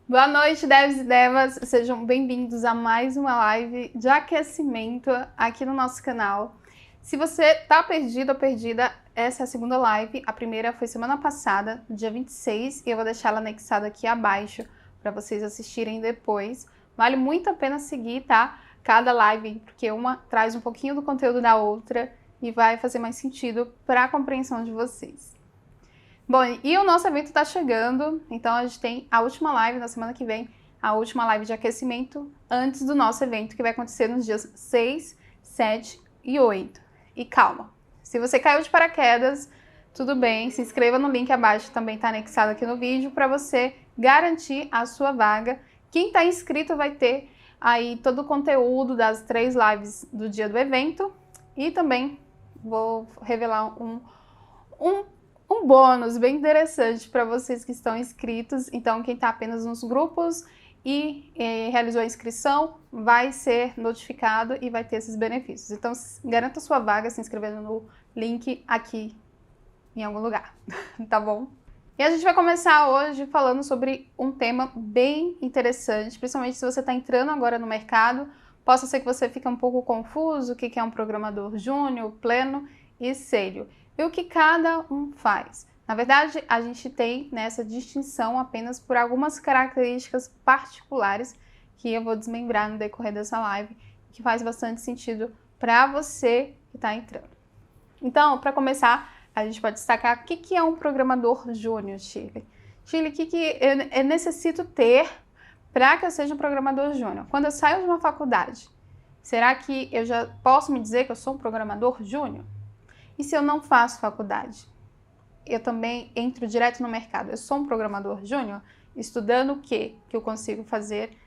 Boa noite, devs e devas. Sejam bem-vindos a mais uma live de aquecimento aqui no nosso canal. Se você tá perdido ou perdida, essa é a segunda live. A primeira foi semana passada, dia 26, e eu vou deixar ela anexada aqui abaixo para vocês assistirem depois. Vale muito a pena seguir, tá? Cada live, porque uma traz um pouquinho do conteúdo da outra e vai fazer mais sentido para a compreensão de vocês. Bom, e o nosso evento está chegando, então a gente tem a última live na semana que vem, a última live de aquecimento antes do nosso evento, que vai acontecer nos dias 6, 7 e 8. E calma, se você caiu de paraquedas, tudo bem, se inscreva no link abaixo, também está anexado aqui no vídeo, para você garantir a sua vaga. Quem está inscrito vai ter aí todo o conteúdo das 3 lives do dia do evento e também vou revelar um bônus bem interessante para vocês que estão inscritos. Então, quem está apenas nos grupos e realizou a inscrição vai ser notificado e vai ter esses benefícios. Então, garanta sua vaga se inscrevendo no link aqui em algum lugar, tá bom? E a gente vai começar hoje falando sobre um tema bem interessante, principalmente se você está entrando agora no mercado. Possa ser que você fique um pouco confuso, o que é um programador júnior, pleno e sênior. E o que cada um faz. Na verdade, a gente tem nessa distinção apenas por algumas características particulares que eu vou desmembrar no decorrer dessa live, que faz bastante sentido para você que está entrando. Então, para começar, a gente pode destacar o que é um programador júnior, Shirley. Shirley, o que eu necessito ter para que eu seja um programador júnior? Quando eu saio de uma faculdade, será que eu já posso me dizer que eu sou um programador júnior? E se eu não faço faculdade? Eu também entro direto no mercado. Eu sou um programador júnior, estudando o que eu consigo fazer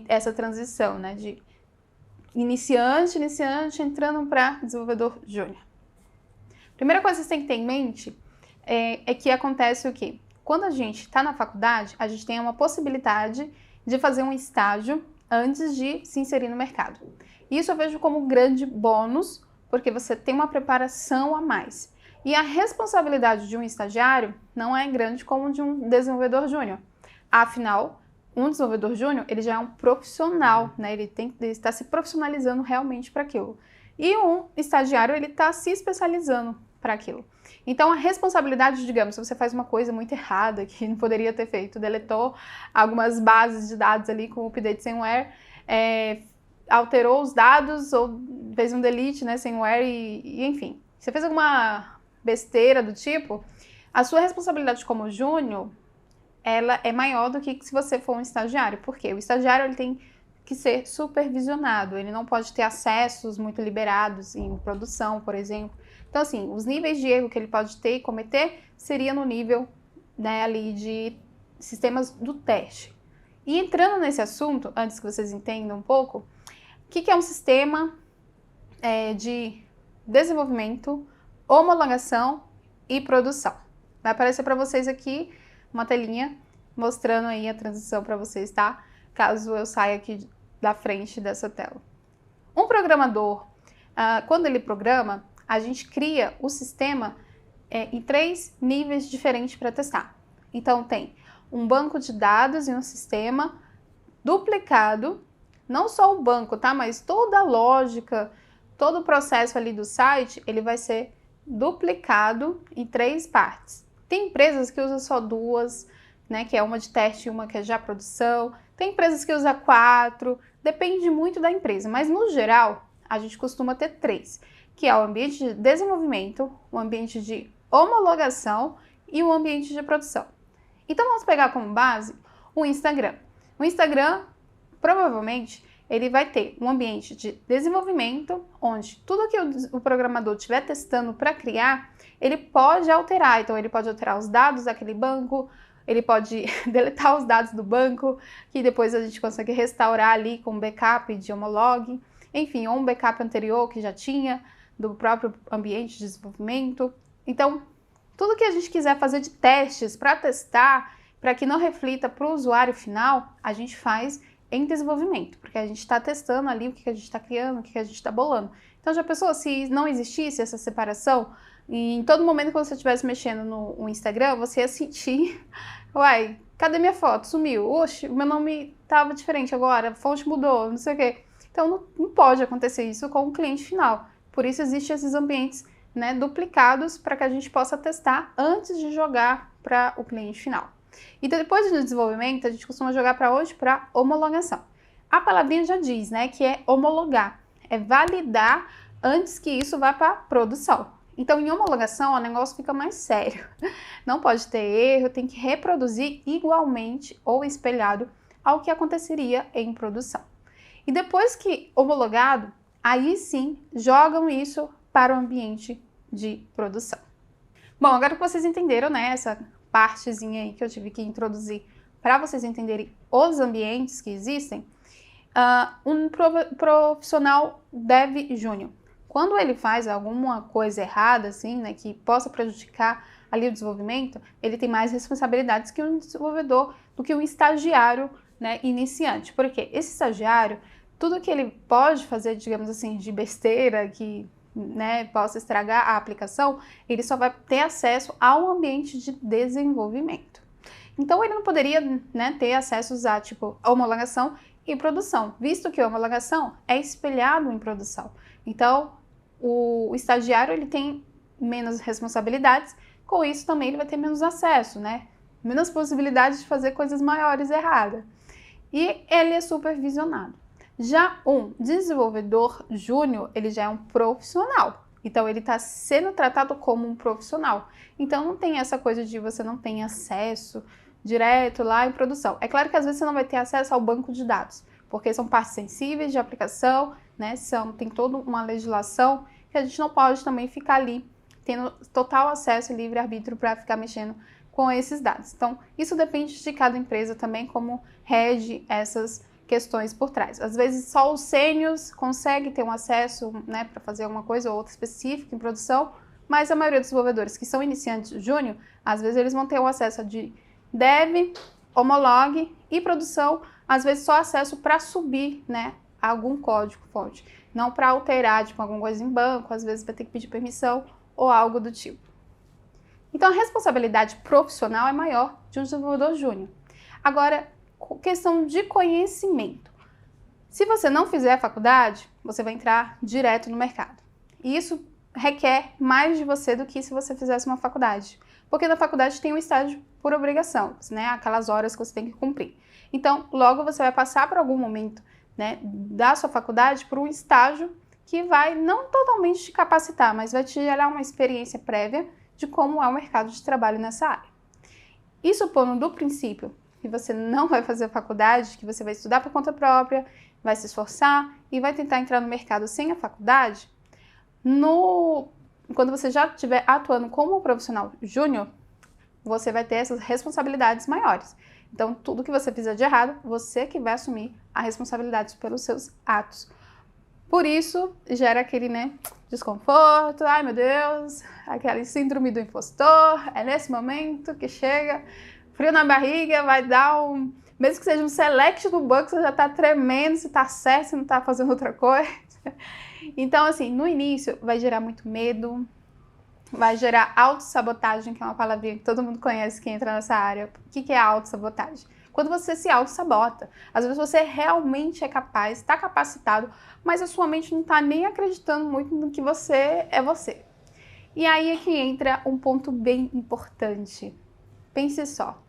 essa transição, né? De iniciante, entrando para desenvolvedor júnior. Primeira coisa que você tem que ter em mente é que acontece o quê? Quando a gente está na faculdade, a gente tem uma possibilidade de fazer um estágio antes de se inserir no mercado. Isso eu vejo como um grande bônus, porque você tem uma preparação a mais. E a responsabilidade de um estagiário não é grande como de um desenvolvedor júnior. Afinal, um desenvolvedor júnior, ele já é um profissional, né? Ele está se profissionalizando realmente para aquilo. E um estagiário, ele está se especializando para aquilo. Então, a responsabilidade, digamos, se você faz uma coisa muito errada, que não poderia ter feito, deletou algumas bases de dados ali com o update semware, alterou os dados ou fez um delete, né, semware e enfim. Você fez alguma besteira do tipo, a sua responsabilidade como júnior, ela é maior do que se você for um estagiário. Por quê? O estagiário, ele tem que ser supervisionado, ele não pode ter acessos muito liberados em produção, por exemplo. Então, assim, os níveis de erro que ele pode ter e cometer seria no nível, né, ali de sistemas do teste. E entrando nesse assunto, antes que vocês entendam um pouco, o que é um sistema de desenvolvimento, homologação e produção? Vai aparecer para vocês aqui uma telinha mostrando aí a transição para vocês, tá? Caso eu saia aqui da frente dessa tela. Um programador, quando ele programa, a gente cria o sistema em 3 níveis diferentes para testar. Então, tem um banco de dados e um sistema duplicado, não só o banco, tá? Mas toda a lógica, todo o processo ali do site, ele vai ser duplicado em 3 partes. Tem empresas que usam só 2, né? Que é uma de teste e uma que é já produção. Tem empresas que usam 4, depende muito da empresa, mas no geral, a gente costuma ter 3, que é o ambiente de desenvolvimento, o ambiente de homologação e o ambiente de produção. Então, vamos pegar como base o Instagram. O Instagram, provavelmente, ele vai ter um ambiente de desenvolvimento, onde tudo que o programador estiver testando para criar, ele pode alterar. Então, ele pode alterar os dados daquele banco, ele pode deletar os dados do banco, que depois a gente consegue restaurar ali com backup de homolog, enfim, ou um backup anterior que já tinha, do próprio ambiente de desenvolvimento. Então, tudo que a gente quiser fazer de testes para testar, para que não reflita para o usuário final, a gente faz em desenvolvimento, porque a gente está testando ali o que a gente está criando, o que a gente está bolando. Então, já pensou se não existisse essa separação? E em todo momento que você estivesse mexendo no Instagram, você ia sentir Uai, cadê minha foto? Sumiu. Oxe, o meu nome estava diferente agora, a fonte mudou, não sei o quê. Então, não pode acontecer isso com o cliente final. Por isso, existem esses ambientes, né, duplicados para que a gente possa testar antes de jogar para o cliente final. E depois do desenvolvimento, a gente costuma jogar para onde? Para homologação. A palavrinha já diz, né, que é homologar, é validar antes que isso vá para produção. Então, em homologação, o negócio fica mais sério. Não pode ter erro, tem que reproduzir igualmente ou espelhado ao que aconteceria em produção. E depois que homologado, aí sim jogam isso para o ambiente de produção. Bom, agora que vocês entenderam, né, essa partezinha aí que eu tive que introduzir para vocês entenderem os ambientes que existem, um profissional dev júnior, quando ele faz alguma coisa errada, assim, né, que possa prejudicar ali o desenvolvimento, ele tem mais responsabilidades que um desenvolvedor, do que um estagiário, né, iniciante. Porque esse estagiário, tudo que ele pode fazer, digamos assim, de besteira, que, né, possa estragar a aplicação, ele só vai ter acesso ao ambiente de desenvolvimento. Então, ele não poderia, né, ter acessos a, tipo, homologação e produção, visto que a homologação é espelhado em produção. Então, o estagiário, ele tem menos responsabilidades, com isso também ele vai ter menos acesso, né? Menos possibilidades de fazer coisas maiores erradas. E ele é supervisionado. Já um desenvolvedor júnior, ele já é um profissional. Então, ele está sendo tratado como um profissional. Então, não tem essa coisa de você não tem acesso direto lá em produção. É claro que às vezes você não vai ter acesso ao banco de dados, porque são partes sensíveis de aplicação, né? Tem toda uma legislação que a gente não pode também ficar ali tendo total acesso e livre-arbítrio para ficar mexendo com esses dados. Então, isso depende de cada empresa também, como rege essas questões por trás. Às vezes, só os sêniors conseguem ter um acesso, né, para fazer alguma coisa ou outra específica em produção, mas a maioria dos desenvolvedores que são iniciantes júnior, às vezes eles vão ter o acesso de dev, homolog e produção, às vezes só acesso para subir, né, algum código-fonte, não para alterar, tipo, alguma coisa em banco, às vezes vai ter que pedir permissão ou algo do tipo. Então, a responsabilidade profissional é maior de um desenvolvedor júnior. Agora, questão de conhecimento. Se você não fizer a faculdade, você vai entrar direto no mercado. E isso requer mais de você do que se você fizesse uma faculdade. Porque na faculdade tem um estágio por obrigação, né? Aquelas horas que você tem que cumprir. Então, logo você vai passar por algum momento, né, da sua faculdade por um estágio que vai não totalmente te capacitar, mas vai te gerar uma experiência prévia de como é o mercado de trabalho nessa área. E supondo do princípio que você não vai fazer faculdade, que você vai estudar por conta própria, vai se esforçar e vai tentar entrar no mercado sem a faculdade, quando você já estiver atuando como profissional júnior, você vai ter essas responsabilidades maiores. Então, tudo que você fizer de errado, você que vai assumir a responsabilidade pelos seus atos. Por isso, gera aquele, né, desconforto, ai meu Deus, aquela síndrome do impostor, é nesse momento que chega, frio na barriga, vai dar mesmo que seja um select do banco, você já tá tremendo, se tá certo, se não tá fazendo outra coisa. Então, assim, no início vai gerar muito medo, vai gerar autossabotagem, que é uma palavrinha que todo mundo conhece que entra nessa área. O que é autossabotagem? Quando você se autossabota. Às vezes você realmente é capaz, está capacitado, mas a sua mente não está nem acreditando muito no que você é você. E aí é que entra um ponto bem importante. Pense só.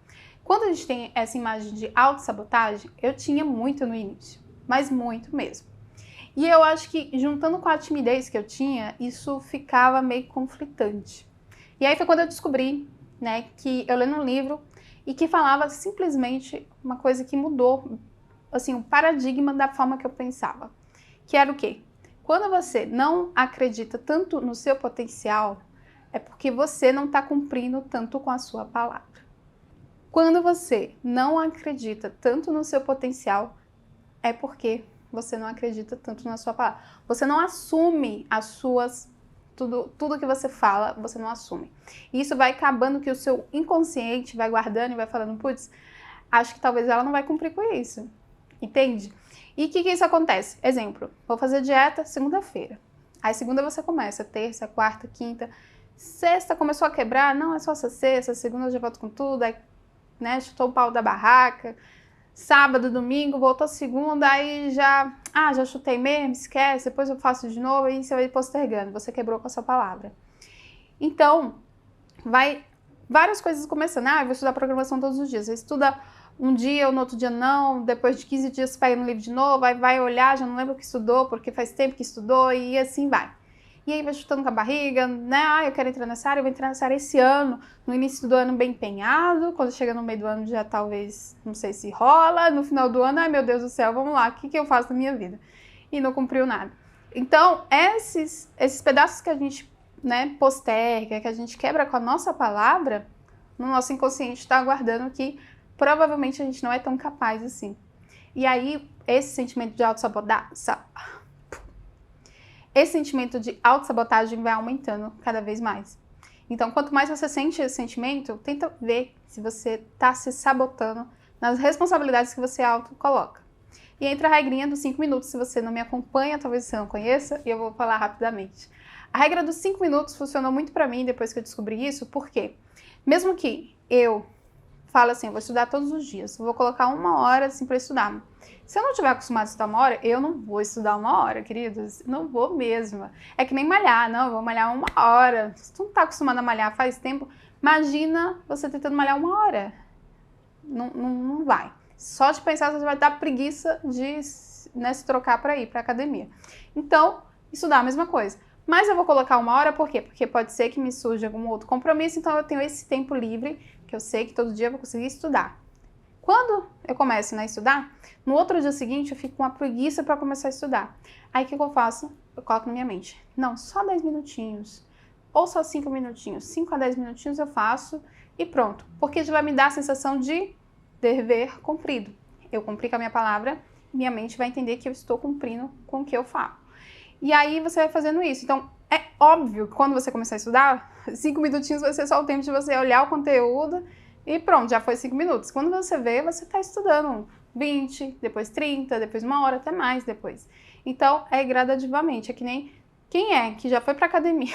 Quando a gente tem essa imagem de autossabotagem, eu tinha muito no início, mas muito mesmo. E eu acho que, juntando com a timidez que eu tinha, isso ficava meio conflitante. E aí foi quando eu descobri, né, que eu lendo um livro e que falava simplesmente uma coisa que mudou, assim, o paradigma da forma que eu pensava. Que era o quê? Quando você não acredita tanto no seu potencial, é porque você não está cumprindo tanto com a sua palavra. Quando você não acredita tanto no seu potencial, é porque você não acredita tanto na sua palavra. Você não assume as suas... Tudo que você fala, você não assume. E isso vai acabando que o seu inconsciente vai guardando e vai falando, putz, acho que talvez ela não vai cumprir com isso. Entende? E o que isso acontece? Exemplo, vou fazer dieta segunda-feira. Aí segunda você começa, terça, quarta, quinta. Sexta começou a quebrar, não, é só essa sexta, segunda eu já volto com tudo. Aí né, chutou o pau da barraca, sábado, domingo, voltou segunda, aí já chutei mesmo, esquece, depois eu faço de novo, aí você vai postergando, você quebrou com a sua palavra. Então, vai várias coisas começando. Eu vou estudar programação todos os dias. Você estuda um dia ou no outro dia não, depois de 15 dias você pega no livro de novo, aí vai olhar, já não lembra o que estudou, porque faz tempo que estudou, e assim vai. E aí vai chutando com a barriga, né? Eu quero entrar nessa área, eu vou entrar nessa área esse ano, no início do ano bem empenhado, quando chega no meio do ano já talvez, não sei se rola, no final do ano, ai meu Deus do céu, vamos lá, o que eu faço na minha vida? E não cumpriu nada. Então, esses pedaços que a gente, né, posterga, que a gente quebra com a nossa palavra, no nosso inconsciente está aguardando que provavelmente a gente não é tão capaz assim. E aí, esse sentimento de autossabotagem vai aumentando cada vez mais. Então, quanto mais você sente esse sentimento, tenta ver se você está se sabotando nas responsabilidades que você auto-coloca. E entra a regrinha dos 5 minutos, se você não me acompanha, talvez você não conheça, e eu vou falar rapidamente. A regra dos 5 minutos funcionou muito para mim depois que eu descobri isso, porque mesmo que eu falo assim, eu vou estudar todos os dias, eu vou colocar 1 hora assim para estudar. Se eu não estiver acostumado a estudar 1 hora, eu não vou estudar 1 hora, queridos, não vou mesmo. É que nem malhar, não, eu vou malhar 1 hora. Se tu não tá acostumado a malhar faz tempo, imagina você tentando malhar 1 hora. Não vai. Só de pensar você vai dar preguiça de, né, se trocar para ir para academia. Então, estudar a mesma coisa. Mas eu vou colocar 1 hora, por quê? Porque pode ser que me surja algum outro compromisso, então eu tenho esse tempo livre, que eu sei que todo dia eu vou conseguir estudar. Quando eu começo, né, a estudar, no outro dia seguinte eu fico com uma preguiça para começar a estudar. Aí o que eu faço? Eu coloco na minha mente, não, só 10 minutinhos, ou só 5 minutinhos, 5 a 10 minutinhos eu faço e pronto. Porque já vai me dar a sensação de dever cumprido. Eu cumpri com a minha palavra, minha mente vai entender que eu estou cumprindo com o que eu falo. E aí você vai fazendo isso. Então, é óbvio que quando você começar a estudar, 5 minutinhos vai ser só o tempo de você olhar o conteúdo e pronto, já foi 5 minutos. Quando você vê, você está estudando 20, depois 30, depois 1 hora, até mais depois. Então, é gradativamente. É que nem quem é que já foi para academia,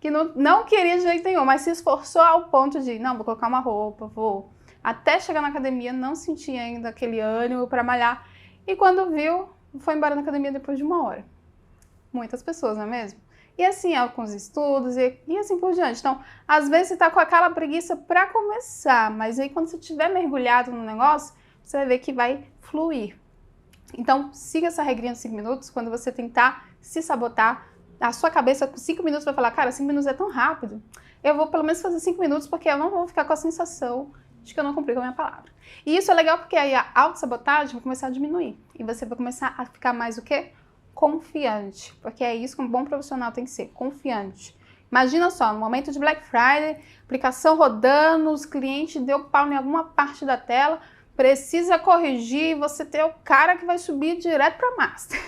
que não queria de jeito nenhum, mas se esforçou ao ponto de, não, vou colocar uma roupa, vou. Até chegar na academia, não sentia ainda aquele ânimo para malhar. E quando viu, foi embora na academia depois de 1 hora. Muitas pessoas, não é mesmo? E assim é com os estudos e assim por diante. Então, às vezes você tá com aquela preguiça para começar, mas aí quando você estiver mergulhado no negócio, você vai ver que vai fluir. Então, siga essa regrinha de 5 minutos. Quando você tentar se sabotar, a sua cabeça com 5 minutos vai falar, cara, 5 minutos é tão rápido. Eu vou pelo menos fazer 5 minutos porque eu não vou ficar com a sensação de que eu não cumpri com a minha palavra. E isso é legal porque aí a autossabotagem vai começar a diminuir. E você vai começar a ficar mais o quê? Confiante, porque é isso que um bom profissional tem que ser, confiante. Imagina só, no momento de Black Friday, aplicação rodando, os clientes deu pau em alguma parte da tela, precisa corrigir, você tem o cara que vai subir direto para master,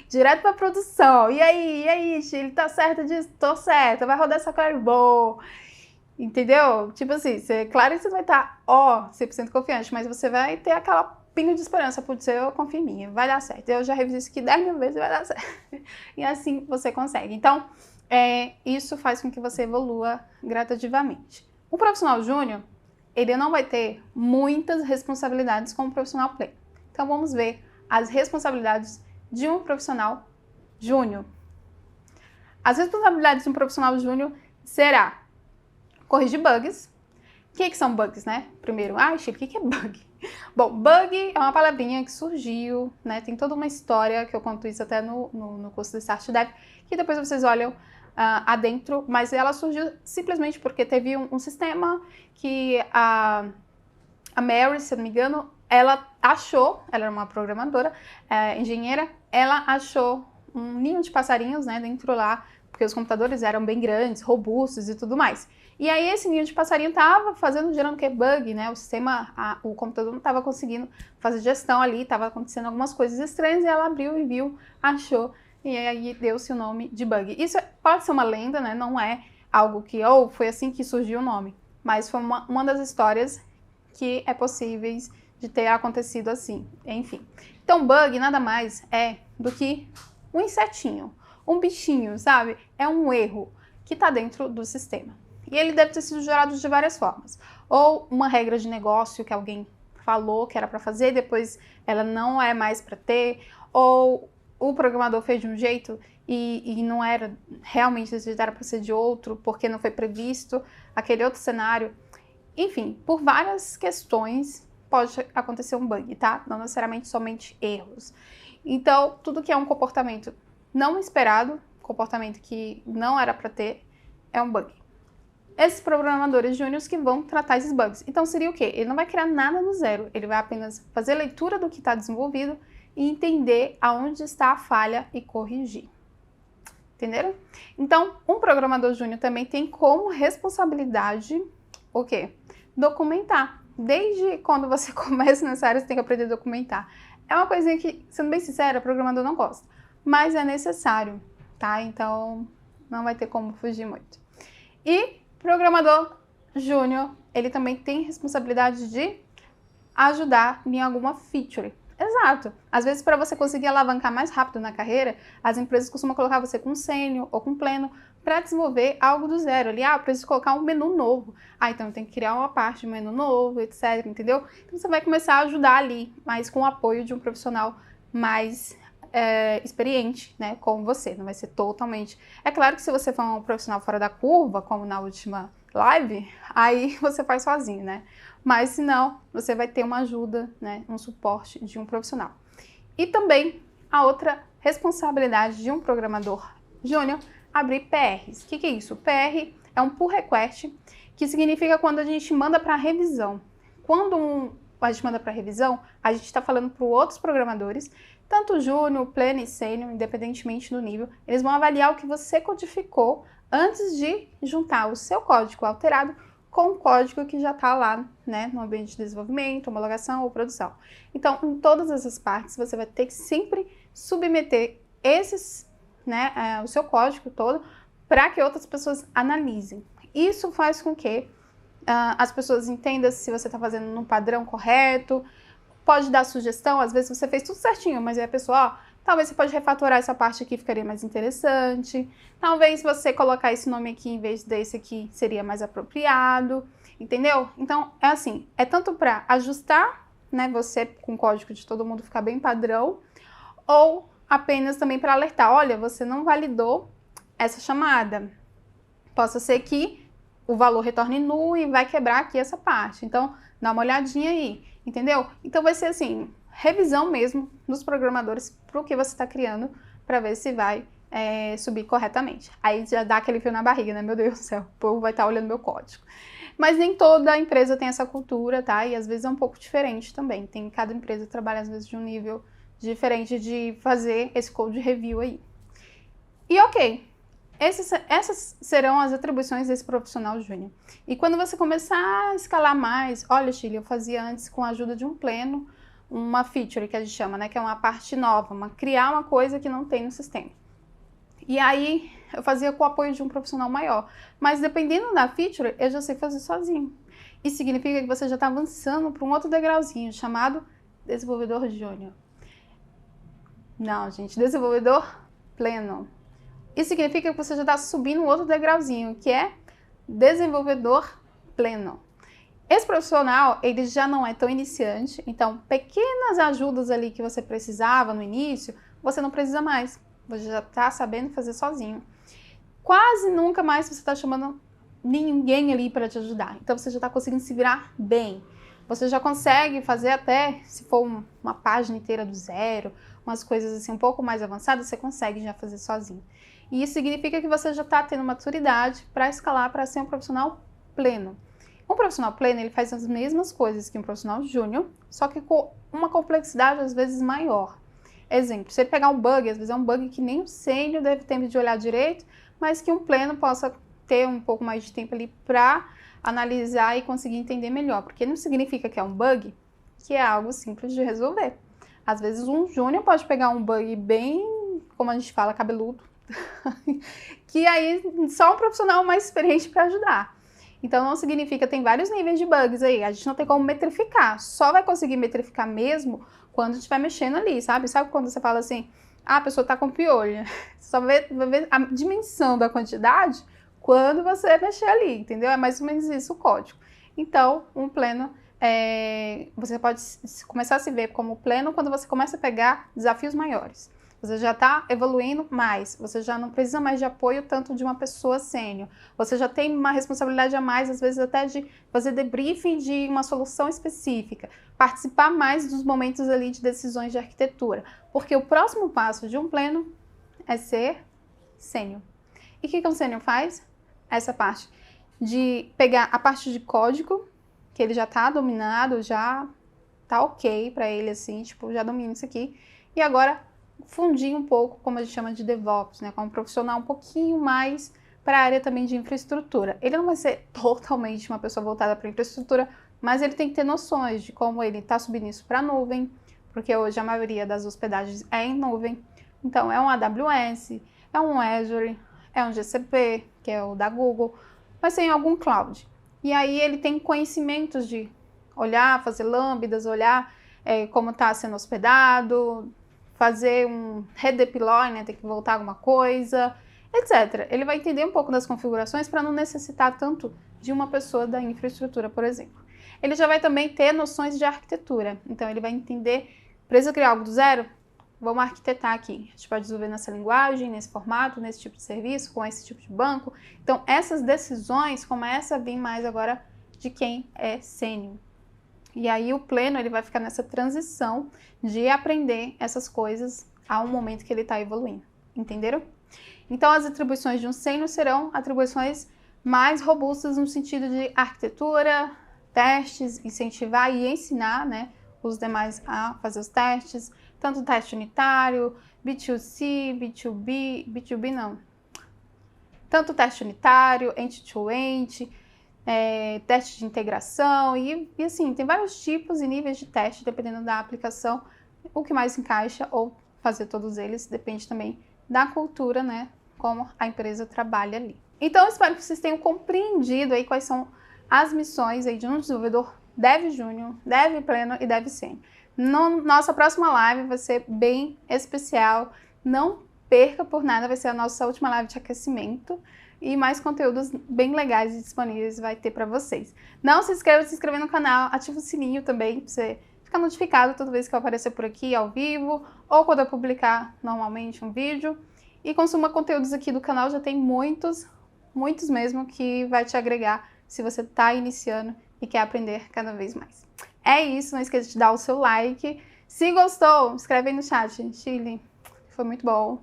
direto para produção. E aí, ele tá certo disso? Tô certo, vai rodar essa Claro boa. Entendeu? Tipo assim, claro que você vai estar 100% confiante, mas você vai ter aquela pingo de esperança, putz, eu confio em mim, vai dar certo. Eu já reviso isso aqui 10 mil vezes e vai dar certo. E assim você consegue. Então, isso faz com que você evolua gradativamente. O profissional júnior, ele não vai ter muitas responsabilidades como o profissional pleno. Então, vamos ver as responsabilidades de um profissional júnior. As responsabilidades de um profissional júnior será corrigir bugs. O que são bugs, né? Primeiro, Chico, o que é bug? Bom, bug é uma palavrinha que surgiu, né? Tem toda uma história, que eu conto isso até no curso do Start Dev, que depois vocês olham adentro, mas ela surgiu simplesmente porque teve um sistema que a Mary, se eu não me engano, ela era uma programadora, engenheira, ela achou um ninho de passarinhos, né, dentro lá, porque os computadores eram bem grandes, robustos e tudo mais. E aí esse ninho de passarinho estava gerando o que? Bug, né? O sistema, o computador não estava conseguindo fazer gestão ali, estava acontecendo algumas coisas estranhas e ela abriu e viu, achou, e aí deu-se o nome de bug. Isso pode ser uma lenda, né? Não é algo que, foi assim que surgiu o nome, mas foi uma das histórias que é possíveis de ter acontecido assim, enfim. Então bug nada mais é do que um insetinho, um bichinho, sabe? É um erro que está dentro do sistema. E ele deve ter sido gerado de várias formas. Ou uma regra de negócio que alguém falou que era para fazer, depois ela não é mais para ter, ou o programador fez de um jeito e não era realmente desse jeito, era para ser de outro, porque não foi previsto aquele outro cenário. Enfim, por várias questões pode acontecer um bug, tá? Não necessariamente somente erros. Então, tudo que é um comportamento não esperado, comportamento que não era para ter, é um bug. Esses programadores júniores que vão tratar esses bugs. Então, seria o quê? Ele não vai criar nada do zero, ele vai apenas fazer a leitura do que está desenvolvido e entender aonde está a falha e corrigir. Entenderam? Então, um programador júnior também tem como responsabilidade o quê? Documentar. Desde quando você começa nessa área, você tem que aprender a documentar. É uma coisinha que, sendo bem sincera, o programador não gosta, mas é necessário, tá? Então, não vai ter como fugir muito. E programador júnior, ele também tem responsabilidade de ajudar em alguma feature. Exato. Às vezes, para você conseguir alavancar mais rápido na carreira, as empresas costumam colocar você com sênior ou com pleno para desenvolver algo do zero. Ali, eu preciso colocar um menu novo. Então eu tenho que criar uma parte de um menu novo, etc, entendeu? Então você vai começar a ajudar ali, mas com o apoio de um profissional mais experiente, né, como você. Não vai ser totalmente... É claro que se você for um profissional fora da curva, como na última live, aí você faz sozinho, né? Mas se não, você vai ter uma ajuda, né, um suporte de um profissional. E também a outra responsabilidade de um programador júnior, abrir PRs. O que é isso? PR é um pull request, que significa quando a gente manda para revisão. Quando a gente manda para revisão, a gente está falando para outros programadores, tanto júnior, pleno e sênior, independentemente do nível, eles vão avaliar o que você codificou antes de juntar o seu código alterado com o código que já está lá, né, no ambiente de desenvolvimento, homologação ou produção. Então, em todas essas partes, você vai ter que sempre submeter esses, né, o seu código todo para que outras pessoas analisem. Isso faz com que as pessoas entendam se você está fazendo no padrão correto, pode dar sugestão, às vezes você fez tudo certinho, mas aí a pessoa, talvez você pode refatorar essa parte aqui, ficaria mais interessante. Talvez você colocar esse nome aqui em vez desse aqui seria mais apropriado, entendeu? Então, é assim, é tanto para ajustar, né, você com o código de todo mundo ficar bem padrão, ou apenas também para alertar, olha, você não validou essa chamada. Possa ser que o valor retorne nulo e vai quebrar aqui essa parte. Então, dá uma olhadinha aí, entendeu? Então, vai ser assim, revisão mesmo dos programadores para o que você está criando, para ver se vai subir corretamente. Aí já dá aquele frio na barriga, né? Meu Deus do céu, o povo vai estar olhando meu código. Mas nem toda empresa tem essa cultura, tá? E às vezes é um pouco diferente também. Cada empresa trabalha às vezes de um nível diferente de fazer esse code review aí. E ok, essas serão as atribuições desse profissional júnior. E quando você começar a escalar mais, olha, Chile, eu fazia antes com a ajuda de um pleno, uma feature que a gente chama, né, que é uma parte nova, criar uma coisa que não tem no sistema. E aí eu fazia com o apoio de um profissional maior. Mas dependendo da feature, eu já sei fazer sozinho. Isso significa que você já está avançando para um outro degrauzinho, chamado desenvolvedor júnior. Não, gente, desenvolvedor pleno. Isso significa que você já está subindo um outro degrauzinho, que é desenvolvedor pleno. Esse profissional, ele já não é tão iniciante, então pequenas ajudas ali que você precisava no início, você não precisa mais. Você já está sabendo fazer sozinho. Quase nunca mais você está chamando ninguém ali para te ajudar. Então você já está conseguindo se virar bem. Você já consegue fazer até, se for uma página inteira do zero, umas coisas assim um pouco mais avançadas, você consegue já fazer sozinho. E isso significa que você já está tendo maturidade para escalar para ser um profissional pleno. Um profissional pleno, ele faz as mesmas coisas que um profissional júnior, só que com uma complexidade às vezes maior. Exemplo, se ele pegar um bug, às vezes é um bug que nem o sênior deve ter de olhar direito, mas que um pleno possa ter um pouco mais de tempo ali para analisar e conseguir entender melhor, porque não significa que é um bug, que é algo simples de resolver. Às vezes um júnior pode pegar um bug bem, como a gente fala, cabeludo, que aí só um profissional mais experiente para ajudar. Então não significa, tem vários níveis de bugs aí, a gente não tem como metrificar, só vai conseguir metrificar mesmo quando estiver mexendo ali, sabe? Sabe quando você fala assim, a pessoa tá com piolho, só vai ver a dimensão da quantidade quando você mexer ali, entendeu? É mais ou menos isso o código. Então, um pleno, você pode começar a se ver como pleno quando você começa a pegar desafios maiores. Você já está evoluindo mais, você já não precisa mais de apoio tanto de uma pessoa sênior. Você já tem uma responsabilidade a mais, às vezes até de fazer debriefing de uma solução específica, participar mais dos momentos ali de decisões de arquitetura. Porque o próximo passo de um pleno é ser sênior. E o que um sênior faz? Essa parte de pegar a parte de código, que ele já está dominado, já tá ok para ele, assim, tipo, já domina isso aqui. E agora fundir um pouco, como a gente chama de DevOps, né, como um profissional um pouquinho mais para a área também de infraestrutura. Ele não vai ser totalmente uma pessoa voltada para infraestrutura, mas ele tem que ter noções de como ele está subindo isso para a nuvem, porque hoje a maioria das hospedagens é em nuvem. Então, é um AWS, é um Azure, é um GCP, que é o da Google, vai ser em algum cloud. E aí ele tem conhecimentos de olhar, fazer lambdas, olhar como está sendo hospedado, fazer um redeploy, né, ter que voltar alguma coisa, etc. Ele vai entender um pouco das configurações para não necessitar tanto de uma pessoa da infraestrutura, por exemplo. Ele já vai também ter noções de arquitetura, então ele vai entender, precisa criar algo do zero? Vamos arquitetar aqui. A gente pode desenvolver nessa linguagem, nesse formato, nesse tipo de serviço, com esse tipo de banco. Então, essas decisões começam a vir mais agora de quem é sênior. E aí o pleno ele vai ficar nessa transição de aprender essas coisas ao momento que ele está evoluindo. Entenderam? Então, as atribuições de um sênior serão atribuições mais robustas no sentido de arquitetura, testes, incentivar e ensinar, né, os demais a fazer os testes, tanto teste unitário, B2C, B2B, B2B não. Tanto teste unitário, end-to-end, teste de integração e assim, tem vários tipos e níveis de teste, dependendo da aplicação, o que mais encaixa ou fazer todos eles, depende também da cultura, né, como a empresa trabalha ali. Então, espero que vocês tenham compreendido aí quais são as missões aí de um desenvolvedor Dev Júnior, Dev Pleno e Dev Sênior. Nossa próxima live vai ser bem especial, não perca por nada, vai ser a nossa última live de aquecimento e mais conteúdos bem legais e disponíveis vai ter para vocês. Não se inscreva no canal, ativa o sininho também para você ficar notificado toda vez que eu aparecer por aqui ao vivo ou quando eu publicar normalmente um vídeo. E consuma conteúdos aqui do canal, já tem muitos mesmo que vai te agregar se você está iniciando e quer aprender cada vez mais. É isso, não esqueça de dar o seu like. Se gostou, escreve aí no chat. Chile, foi muito bom.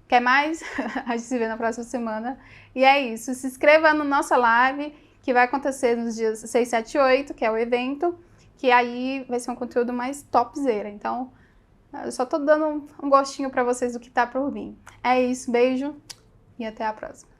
Quer mais? A gente se vê na próxima semana. E é isso, se inscreva na nossa live, que vai acontecer nos dias 6, 7 e 8, que é o evento, que aí vai ser um conteúdo mais topzera. Então, eu só tô dando um gostinho para vocês do que tá por vir. É isso, beijo e até a próxima.